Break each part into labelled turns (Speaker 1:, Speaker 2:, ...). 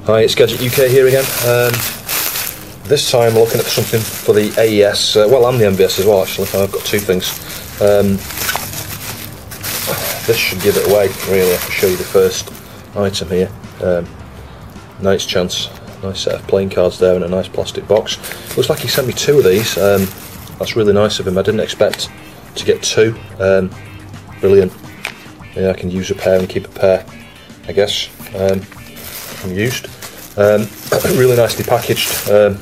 Speaker 1: Hi, it's Gadget UK here again. This time we're looking at something for the AES, well, and the MVS as well actually. I've got two things. This should give it away, really. I can show you the first item here. Nice chance, nice set of playing cards there in a nice plastic box. Looks like he sent me two of these. That's really nice of him. I didn't expect to get two. Brilliant. Yeah, I can use a pair and keep a pair, I guess. Unused. Really nicely packaged. A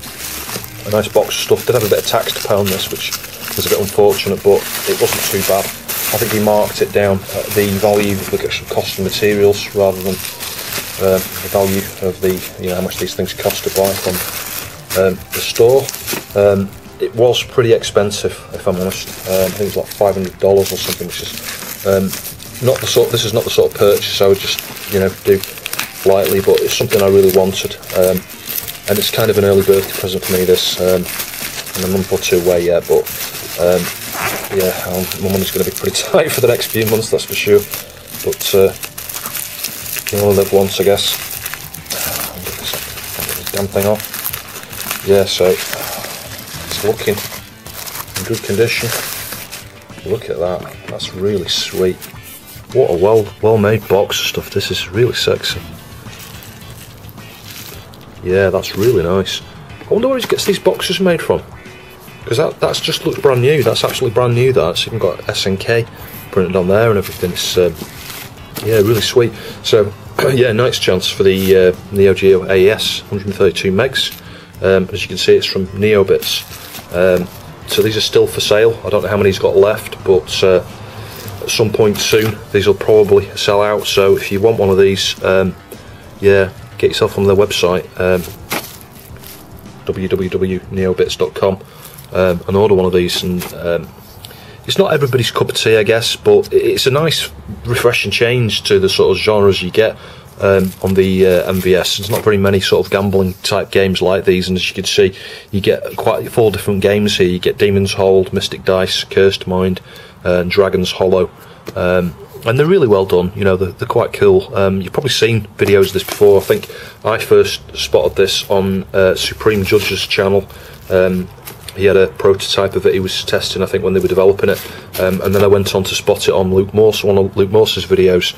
Speaker 1: nice box of stuff. Did have a bit of tax to pay on this, which was a bit unfortunate, but it wasn't too bad. I think he marked it down at the value of the actual cost of materials rather than the value of the, you know, how much these things cost to buy from the store. It was pretty expensive, if I'm honest. I think it was like $500 or something, which is not the sort. This is not the sort of purchase I would just, you know, do lightly, but it's something I really wanted, and it's kind of an early birthday present for me, this. I'm a month or two away yet, but yeah, my money's going to be pretty tight for the next few months, that's for sure, but you only live once, I guess. I'll get this damn thing off. Yeah, so it's looking in good condition. Look at that, that's really sweet. What a well-made box of stuff. This is really sexy. Yeah, that's really nice. I wonder where he gets these boxes made from, because that's just looks brand new. That's actually brand new. That's even got SNK printed on there and everything. It's yeah, really sweet. So yeah, nice chance for the Neo Geo AES 132 megs. As you can see, it's from Neo Bits. So these are still for sale. I don't know how many he's got left, but at some point soon these will probably sell out. So if you want one of these, yeah, get yourself on their website, www.neobits.com, and order one of these. And it's not everybody's cup of tea, I guess, but it's a nice refreshing change to the sort of genres you get on the MVS. There's not very many sort of gambling type games like these, and as you can see, you get quite 4 different games here. You get Demon's Hold, Mystic Dice, Cursed Mind, and Dragon's Hollow. And they're really well done, you know, they're quite cool. You've probably seen videos of this before. I think I first spotted this on Supreme Judge's channel. He had a prototype of it he was testing, I think, when they were developing it. And then I went on to spot it on Luke Morse, one of Luke Morse's videos.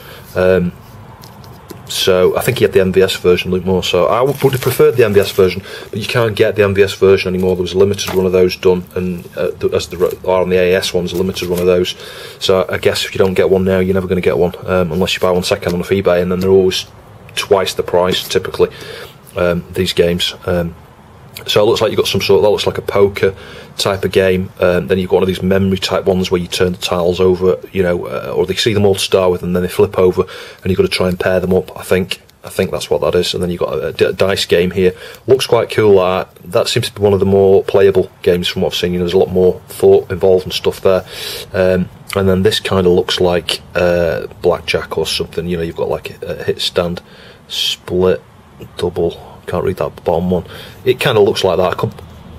Speaker 1: So I think he had the MVS version, Luke Morse. So I would have preferred the MVS version, but you can't get the MVS version anymore. There was a limited run of those done, and as there are on the AES ones, a limited run of those. So I guess if you don't get one now, you're never going to get one, unless you buy one second on eBay, and then they're always twice the price, typically, these games. So it looks like you've got some sort of, that looks like a poker type of game. Then you've got one of these memory type ones where you turn the tiles over, you know, or they see them all to start with and then they flip over and you've got to try and pair them up, I think that's what that is. And then you've got a dice game here. Looks quite cool. That seems to be one of the more playable games from what I've seen. You know, there's a lot more thought involved and stuff there. And then this kind of looks like blackjack or something. You know, you've got like a hit stand, split, double. Can't read that bottom one. It kind of looks like that. I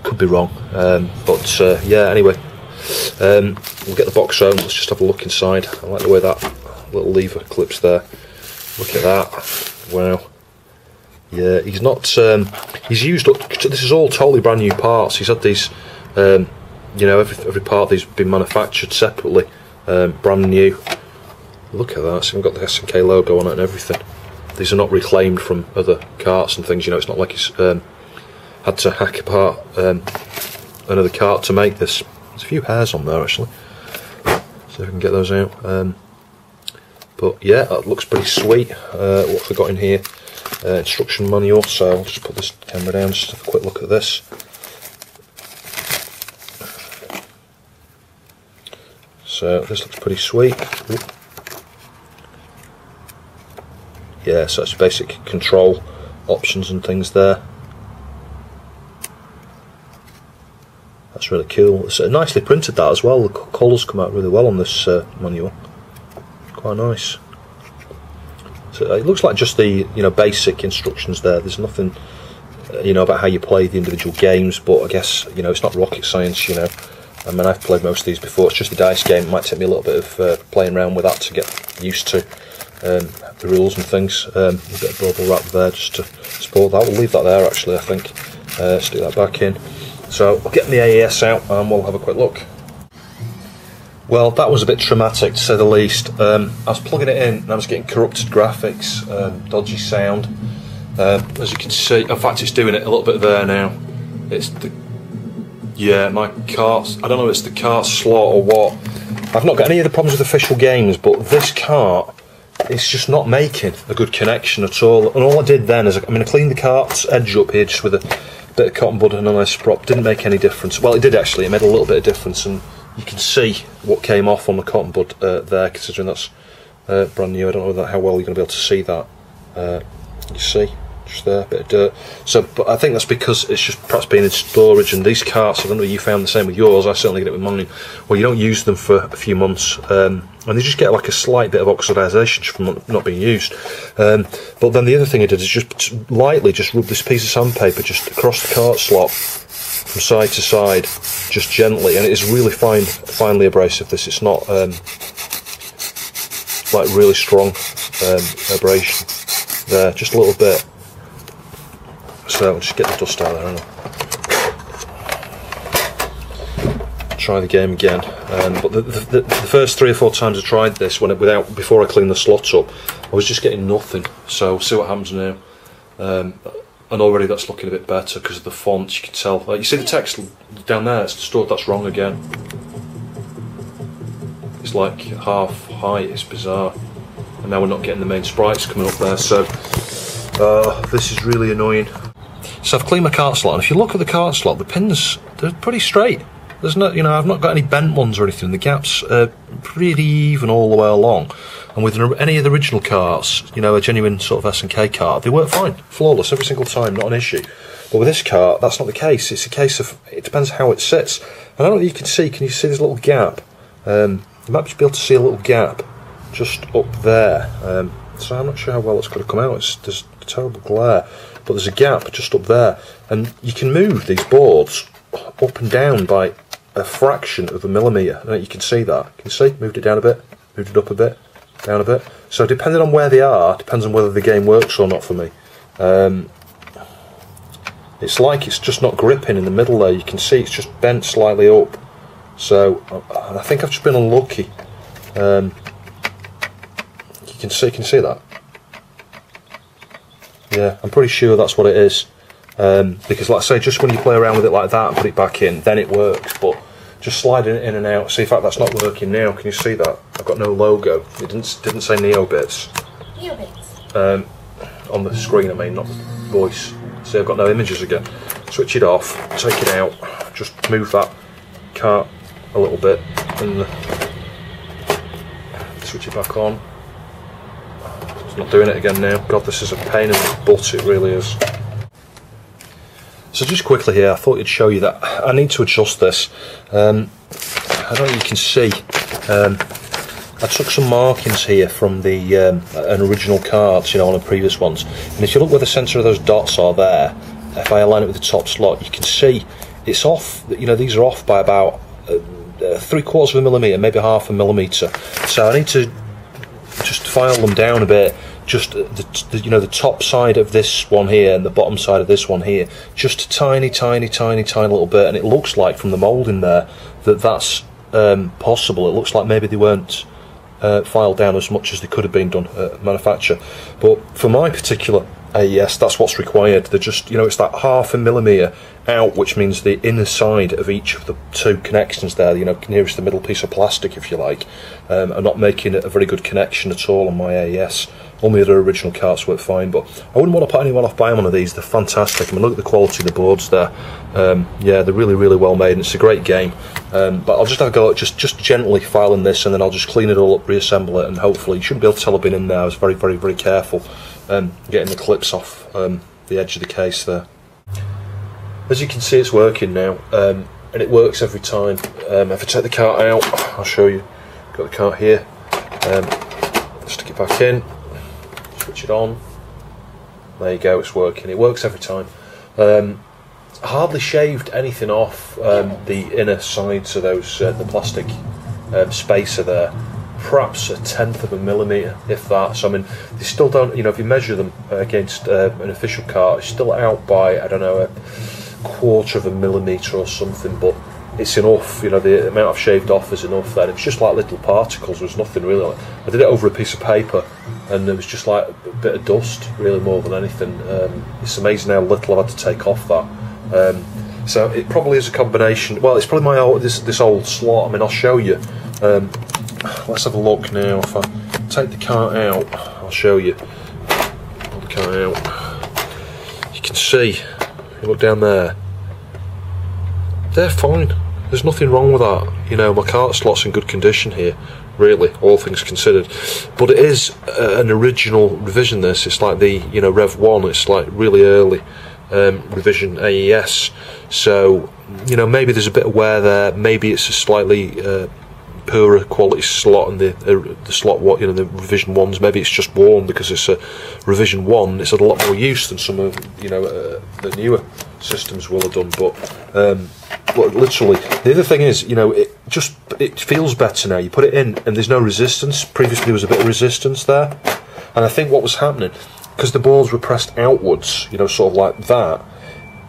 Speaker 1: could be wrong, but yeah. Anyway, we'll get the box home. Let's just have a look inside. I like the way that little lever clips there. Look at that! Wow. Yeah, he's not. He's used. This is all totally brand new parts. He's had these. You know, every part of these have been manufactured separately, brand new. Look at that. It's even got the SNK logo on it and everything. These are not reclaimed from other carts and things, you know, it's not like he's had to hack apart another cart to make this. There's a few hairs on there actually, so I can get those out. But yeah, that looks pretty sweet. What have we got in here? Instruction manual, so I'll just put this camera down, just have a quick look at this. So this looks pretty sweet. Ooh. Yeah, so it's basic control options and things there. That's really cool. It's nicely printed that as well. The colours come out really well on this manual. Quite nice. So It looks like just the basic instructions there. There's nothing about how you play the individual games, but I guess it's not rocket science. I mean, I've played most of these before. It's just a dice game. It might take me a little bit of playing around with that to get used to the rules and things. A bit of bubble wrap there just to support that. We'll leave that there actually, I think. Stick that back in. So I'll get the AES out and we'll have a quick look. Well, that was a bit traumatic to say the least. I was plugging it in and I was getting corrupted graphics, dodgy sound. As you can see, in fact it's doing it a little bit there now. It's my cart, I don't know if it's the cart slot or what. I've not got any of the problems with official games, but this cart, it's just not making a good connection at all. And all I did then is, I cleaned the cart's edge up here just with a bit of cotton bud and a nice prop. Didn't make any difference. Well, it did actually, it made a little bit of difference, and you can see what came off on the cotton bud there, considering that's brand new. I don't know how well you're going to be able to see that. You see? Just there, a bit of dirt. So, but I think that's because it's just perhaps being in storage, and these carts, I don't know if you found the same with yours, I certainly get it with mine, well, you don't use them for a few months, and they just get like a slight bit of oxidisation from not being used. But then the other thing I did is just lightly rub this piece of sandpaper just across the cart slot from side to side, just gently, and it is really finely abrasive. This, it's not like really strong abrasion there, just a little bit. So I'll just get the dust out there and try the game again. But the first 3 or 4 times I tried this, before I cleaned the slot up, I was just getting nothing. So we'll see what happens now. And already that's looking a bit better because of the font. You can tell. Like, you see the text down there, it's stored. That's wrong again. It's like half height. It's bizarre. And now we're not getting the main sprites coming up there. So this is really annoying. So I've cleaned my cart slot, and if you look at the cart slot, the pins, they're pretty straight. There's no, I've not got any bent ones or anything. The gaps are pretty even all the way along. And with any of the original carts, a genuine sort of SNK cart, they work fine, flawless every single time, not an issue. But with this cart, that's not the case. It's a case of, it depends how it sits. I don't know if you can see this little gap? You might be able to see a little gap just up there. So I'm not sure how well it's going to come out. There's a terrible glare. But there's a gap just up there, and you can move these boards up and down by a fraction of a millimetre. You can see that. Can you see? Moved it down a bit, moved it up a bit, down a bit. So depending on where they are, depends on whether the game works or not for me. It's like it's just not gripping in the middle there. You can see it's just bent slightly up. So I think I've just been unlucky. You can see that. Yeah, I'm pretty sure that's what it is, because like I say, just when you play around with it like that and put it back in, then it works, but just sliding it in and out, see, in fact that's not working now, can you see that? I've got no logo, it didn't say Neo Bits.
Speaker 2: Neo Bits?
Speaker 1: On the screen, I mean, not the voice. See, I've got no images again. Switch it off, take it out, just move that cart a little bit, and switch it back on. It's not doing it again now. God, this is a pain in the butt, it really is. So just quickly here, I thought I'd show you that I need to adjust this. I don't know if you can see. I took some markings here from the an original cart, on the previous ones. And if you look where the centre of those dots are there, if I align it with the top slot, you can see it's off. These are off by about 3/4 of a millimetre, maybe half a millimetre. So I need to just file them down a bit, just the top side of this one here and the bottom side of this one here, just a tiny little bit, and it looks like from the moulding there that's possible. It looks like maybe they weren't filed down as much as they could have been done at manufacture, but for my particular AES, that's what's required. They're just, it's that half a millimetre out, which means the inner side of each of the 2 connections there, nearest the middle piece of plastic, if you like, are not making it a very good connection at all on my AES. All my other original carts work fine, but I wouldn't want to put anyone off buying one of these. They're fantastic. Look at the quality of the boards there. Yeah, they're really well made, and it's a great game. But I'll just have a go at just gently filing this, and then I'll just clean it all up, reassemble it, and hopefully you shouldn't be able to tell I've been in there. I was very careful getting the clips off the edge of the case there. As you can see, it's working now, and it works every time. If I take the cart out, I'll show you. Got the cart here. Stick it back in. switch it on. There you go, it's working. It works every time. Hardly shaved anything off the inner sides of those the plastic spacer there. Perhaps 1/10 of a millimetre, if that. So I mean, they still don't. You know, if you measure them against an official cart, it's still out by, I don't know, 1/4 of a millimetre or something. But it's enough. You know, the amount I've shaved off is enough. Then it's just like little particles. There's nothing really. I did it over a piece of paper, and there was just like a bit of dust, really, more than anything. It's amazing how little I've had to take off that. So it probably is a combination. Well, it's probably my old this old slot. I mean, I'll show you. Let's have a look now. If I take the cart out, I'll show you. Pull the cart out. You can see. You look down there. They're fine. There's nothing wrong with that. You know, my cart slot's in good condition here, really, all things considered. But it is an original revision. This, it's like the Rev 1. It's like really early revision AES. So maybe there's a bit of wear there. Maybe it's a slightly poorer quality slot, and the slot the revision ones, maybe it's just worn because it's a revision 1. It's had a lot more use than some of the newer systems will have done. But literally, the other thing is, it feels better now. You put it in and there's no resistance. Previously there was a bit of resistance there, and I think what was happening, because the balls were pressed outwards, sort of like that,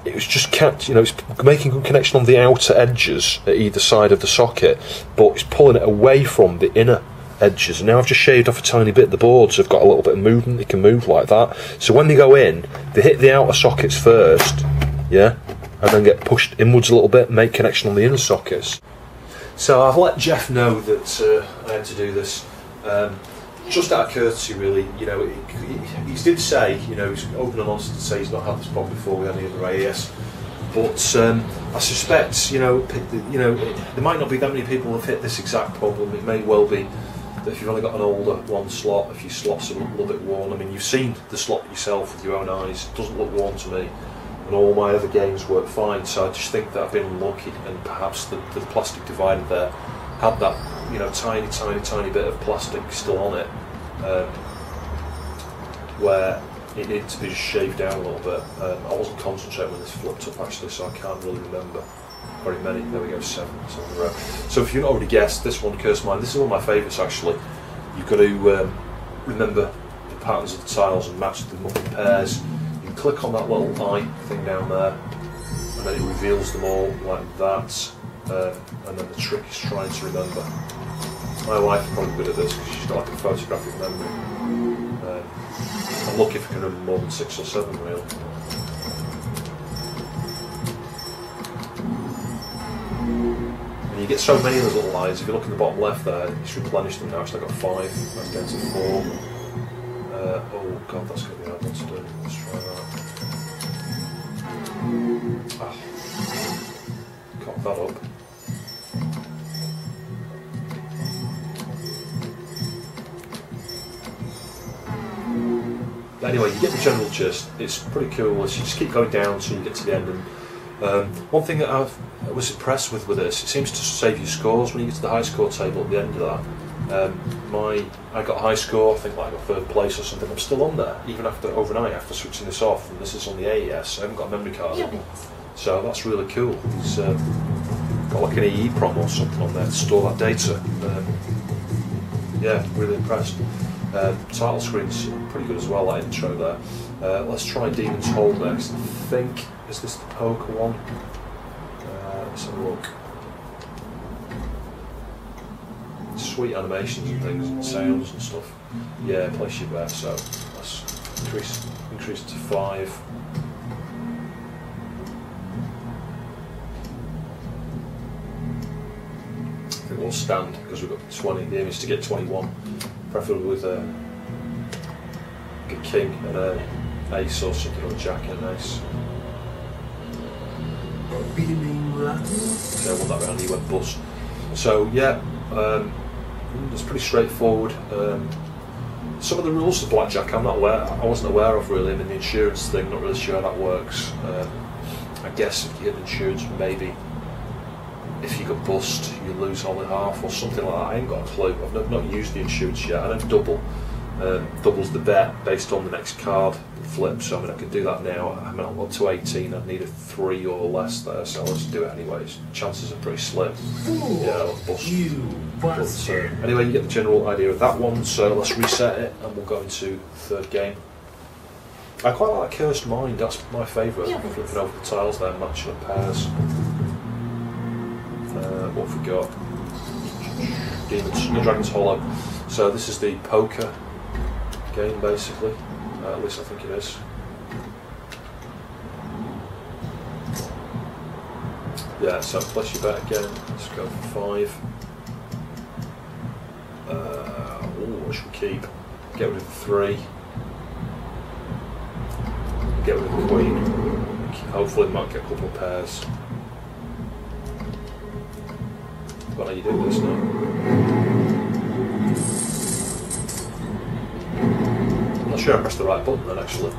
Speaker 1: it was just kept, it's making good connection on the outer edges at either side of the socket, but it's pulling it away from the inner edges. And now I've just shaved off a tiny bit. The boards have got a little bit of movement. They can move like that. So when they go in, they hit the outer sockets first, yeah, and then get pushed inwards a little bit, make connection on the inner sockets. So I've let Jeff know that I had to do this. Just out of courtesy, really. He did say, he's open and honest to say he's not had this problem before with any other AES. But I suspect, there might not be that many people who have hit this exact problem. It may well be that if you've only got an older one slot, if your slots are a little bit worn. I mean, you've seen the slot yourself with your own eyes. It doesn't look worn to me, and all my other games work fine. So I just think that I've been unlucky, and perhaps the plastic divider there had that, tiny bit of plastic still on it, where it needed to be just shaved down a little bit. I wasn't concentrating when this flipped up actually, so I can't really remember very many. There we go, 7 in a row. So if you've not already guessed, this one, Curse Mine, this is one of my favourites actually. You've got to remember the patterns of the tiles and match them up in pairs. You can click on that little eye thing down there, and then it reveals them all like that. And then the trick is trying to remember. My wife is probably good at this because she's got like a photographic memory. I'm lucky if I can remember more than 6 or 7 really. And you get so many of those little lines. If you look in the bottom left there, it's replenished them now. So I've got 5. That's down to 4. Oh god, that's going to be hard one to do. Let's try that. Cock that up. Anyway, you get the general gist. It's pretty cool. You just keep going down until you get to the end. And one thing that I was impressed with this, it seems to save you scores when you get to the high score table at the end of that. I got a high score, I think like I got 3rd place or something. I'm still on there, even after overnight, after switching this off. And this is on the AES. I haven't got a memory card on. So that's really cool. It's got like an EEPROM or something on there to store that data. Yeah, really impressed. Title screen's pretty good as well, that intro there. Let's try Demon's Hold next. I think, is this the poker one? Let's have a look. Sweet animations and things, and sounds and stuff. Yeah, place your bet, so let's increase it to 5. I think we'll stand because we've got 20. The aim is to get 21. Preferably with a king and an ace or something, or a jack and an ace. So I want that round, he went bust. So yeah, it's pretty straightforward. Some of the rules of blackjack I wasn't aware of really. I mean, the insurance thing, not really sure how that works. I guess if you get insurance, maybe if you got bust, you lose only half or something like that. I ain't got a clue. I've not used the insurance yet. I don't double. doubles the bet based on the next card flip. So I mean, I could do that now. I mean, I'm up to 18. I'd need a 3 or less there, so let's do it anyways. Chances are pretty slim. Yeah, I'll bust. But, anyway, you get the general idea of that one. So let's reset it, and we'll go into the third game. I quite like Cursed Mind. That's my favourite. Flipping over the tiles there, matching up pairs. What have we got? The Dragon's Hollow. So this is the poker game, basically. At least I think it is. Yeah, so place your bet again. Let's go for 5. What should we keep? Get rid of the 3. Get rid of the Queen. Hopefully we might get a couple of pairs. But how you do this now? I'm not sure I pressed the right button then actually.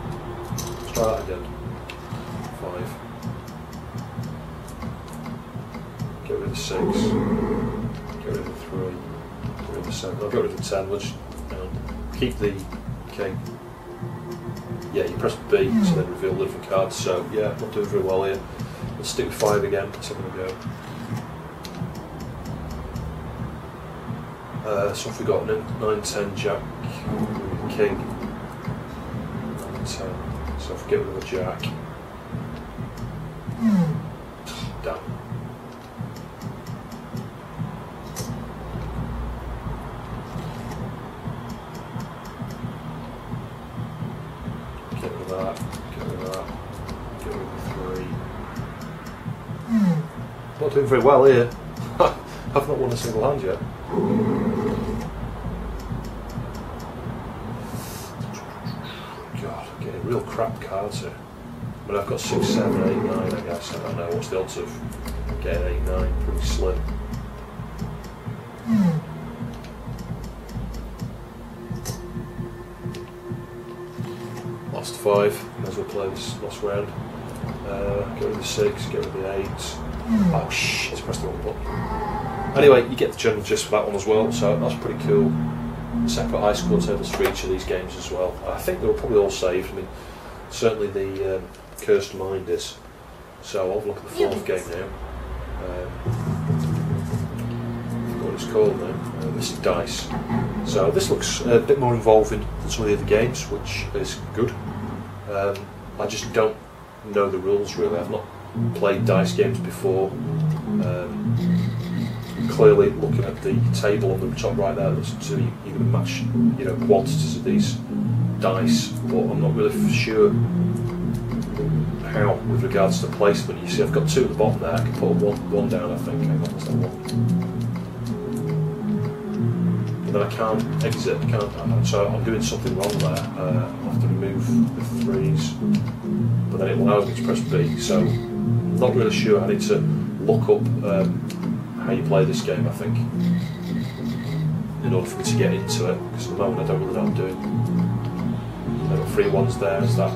Speaker 1: Let's try that again. 5. Get rid of the 6. Get rid of the 3. Get rid of the 7. I'll get rid of the 10. We'll just keep the King. Yeah, you press B to then reveal the different cards. So yeah, not doing very well here. Let's stick with 5 again. Let's have a go. So if we got 9, 10, Jack, King, 9, 10. So if we get rid of the Jack. Damn. Get rid of that, get rid of that, get rid of the 3. Not doing very well here. I've not won a single hand yet. God, I'm getting real crap cards here. But I've got 6, 7, 8, 9, I guess. I don't know. What's the odds of getting 8, 9? Pretty slim. Last 5. Might as well play this last round. Get rid of the 6, get rid of the 8. Oh shit, I pressed the wrong button. Anyway, you get the general gist for that one as well, so that's pretty cool. Separate high score tables for each of these games as well. I think they were probably all saved. I mean, certainly the Cursed Mind is. So I'll have a look at the 4th game now. I forgot what it's called now. Mystic Dice. So this looks a bit more involving than some of the other games, which is good. I just don't know the rules really. I've not played dice games before. Clearly, looking at the table on the top right there, looks to me you're going to match, you know, quantities of these dice, but I'm not really sure how with regards to placement. You see, I've got 2 at the bottom there. I can put one down. I think. Hang on, what's that one? But then I can't exit. I can't. So I'm doing something wrong there. I'll have to remove the 3s, but then it allows me to press B. So I'm not really sure. I need to look up how you play this game, I think, in order for me to get into it, because at the moment I don't really know what I'm doing. I've got 3 1s there. Does that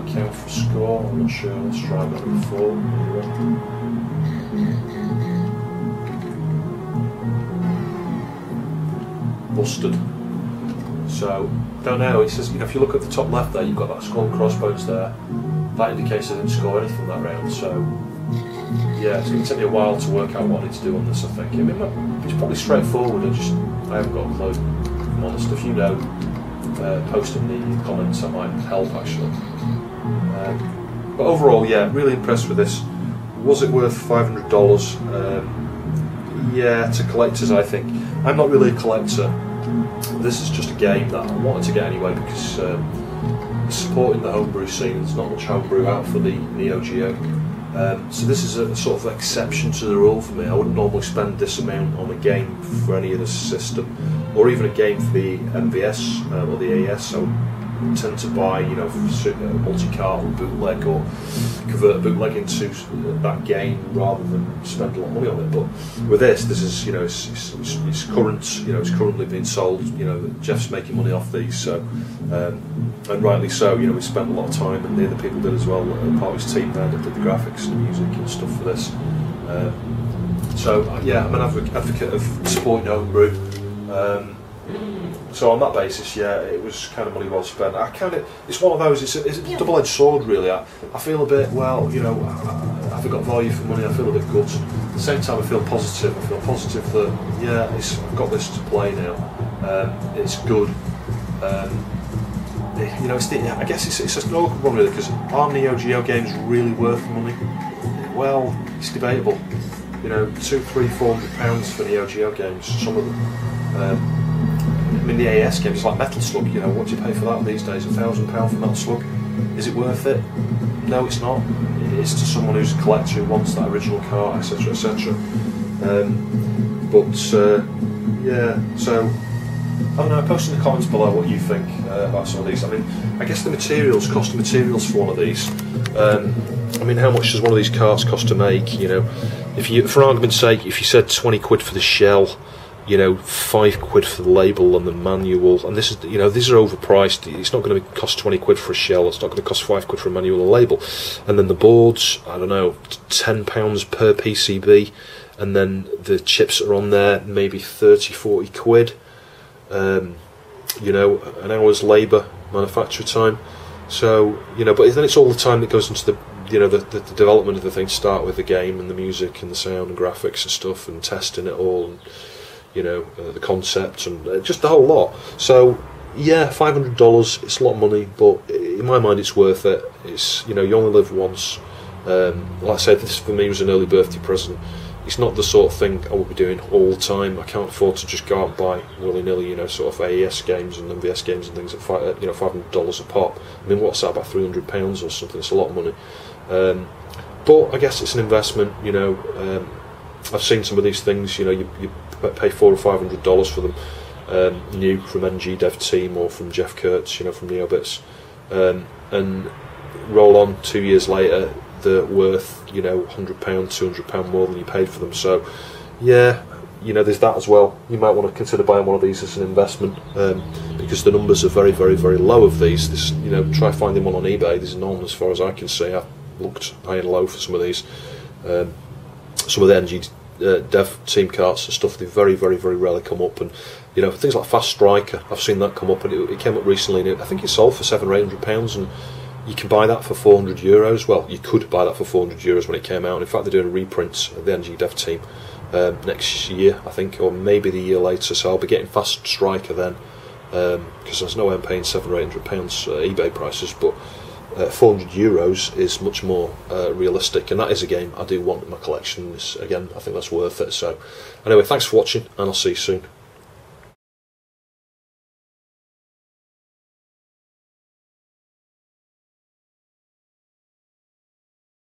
Speaker 1: count for score? I'm not sure. Let's try that 4. Busted. So, don't know. It says, you know, if you look at the top left there, you've got that skull and crossbones there. That indicates I didn't score anything that round. So, yeah, it's going to take me a while to work out what I need to do on this, I think. I mean, it's probably straightforward. I haven't got a clue, if I'm honest. If you know, post in the comments, that might help actually. But overall, yeah, really impressed with this. Was it worth $500? Yeah, to collectors, I think. I'm not really a collector. This is just a game that I wanted to get anyway because supporting the homebrew scene. There's not much homebrew out for the Neo Geo. So this is a sort of exception to the rule for me. I wouldn't normally spend this amount on a game for any other system, or even a game for the MVS or the AES. I would tend to buy, you know, multi-cart or bootleg, or convert a bootleg into that game rather than spend a lot of money on it. But with this is, you know, it's current, you know, it's currently being sold. You know, Jeff's making money off these, so and rightly so. You know, we spent a lot of time, and the other people did as well. Part of his team there that did the graphics and music and stuff for this. So yeah, I'm an advocate of supporting homebrew. So on that basis, yeah, it was kind of money well spent. It's one of those. It's a double-edged sword, really. I feel a bit, well, you know, I've got value for money. I feel a bit good. At the same time, I feel positive. I feel positive that yeah, I've got this to play now. It's good. You know, I guess it's a no one really, because are Neo Geo games really worth money? Well, it's debatable. You know, £200, £300, £400 for Neo Geo games. Some of them. I mean, the AES games like Metal Slug. You know, what do you pay for that these days? £1,000 for Metal Slug? Is it worth it? No, it's not. It's to someone who's a collector who wants that original cart, etc., etc. Yeah. So I don't know. Post in the comments below what you think about some of these. I mean, I guess the cost of materials for one of these. I mean, how much does one of these carts cost to make? You know, if you, for argument's sake, if you said 20 quid for the shell, you know, 5 quid for the label and the manual, and this is, you know, these are overpriced. It's not going to cost 20 quid for a shell. It's not going to cost 5 quid for a manual and label. And then the boards, I don't know, £10 per PCB, and then the chips that are on there, maybe 30, 40 quid. You know, an hour's labour, manufacture time. So, you know, but then it's all the time that goes into the, you know, the development of the thing to start with, the game and the music and the sound and graphics and stuff, and testing it all, and you know, the concept and just the whole lot. So yeah, $500, it's a lot of money, but in my mind it's worth it. It's, you know, you only live once. Like I said, this for me was an early birthday present. It's not the sort of thing I would be doing all the time. I can't afford to just go out and buy willy-nilly, you know, sort of AES games and MVS games and things at you know, $500 a pop. I mean, what's that, about £300 or something? It's a lot of money. But I guess it's an investment, you know. I've seen some of these things, you know, you pay $400 or $500 for them, new from NG Dev Team or from Jeff Kurtz, you know, from Neobits, and roll on 2 years later, they're worth, you know, £100, £200 more than you paid for them. So yeah, you know, there's that as well. You might want to consider buying one of these as an investment, because the numbers are very, very, very low of these. This, you know, try finding one on eBay. There's none as far as I can see. I've looked high and low for some of these. Some of the NG Dev Team carts and stuff, they very, very, very rarely come up. And you know, things like Fast Striker, I've seen that come up, and it came up recently, and I think it sold for £700 or £800, and you can buy that for €400. Well, you could buy that for €400 when it came out. And in fact, they're doing a reprint of the NG Dev Team next year, I think, or maybe the year later. So I'll be getting Fast Striker then, because there's no way I'm paying £700 or £800 eBay prices, but €400 is much more realistic, and that is a game I do want in my collection. Again, I think that's worth it. So anyway, thanks for watching, and I'll see you soon.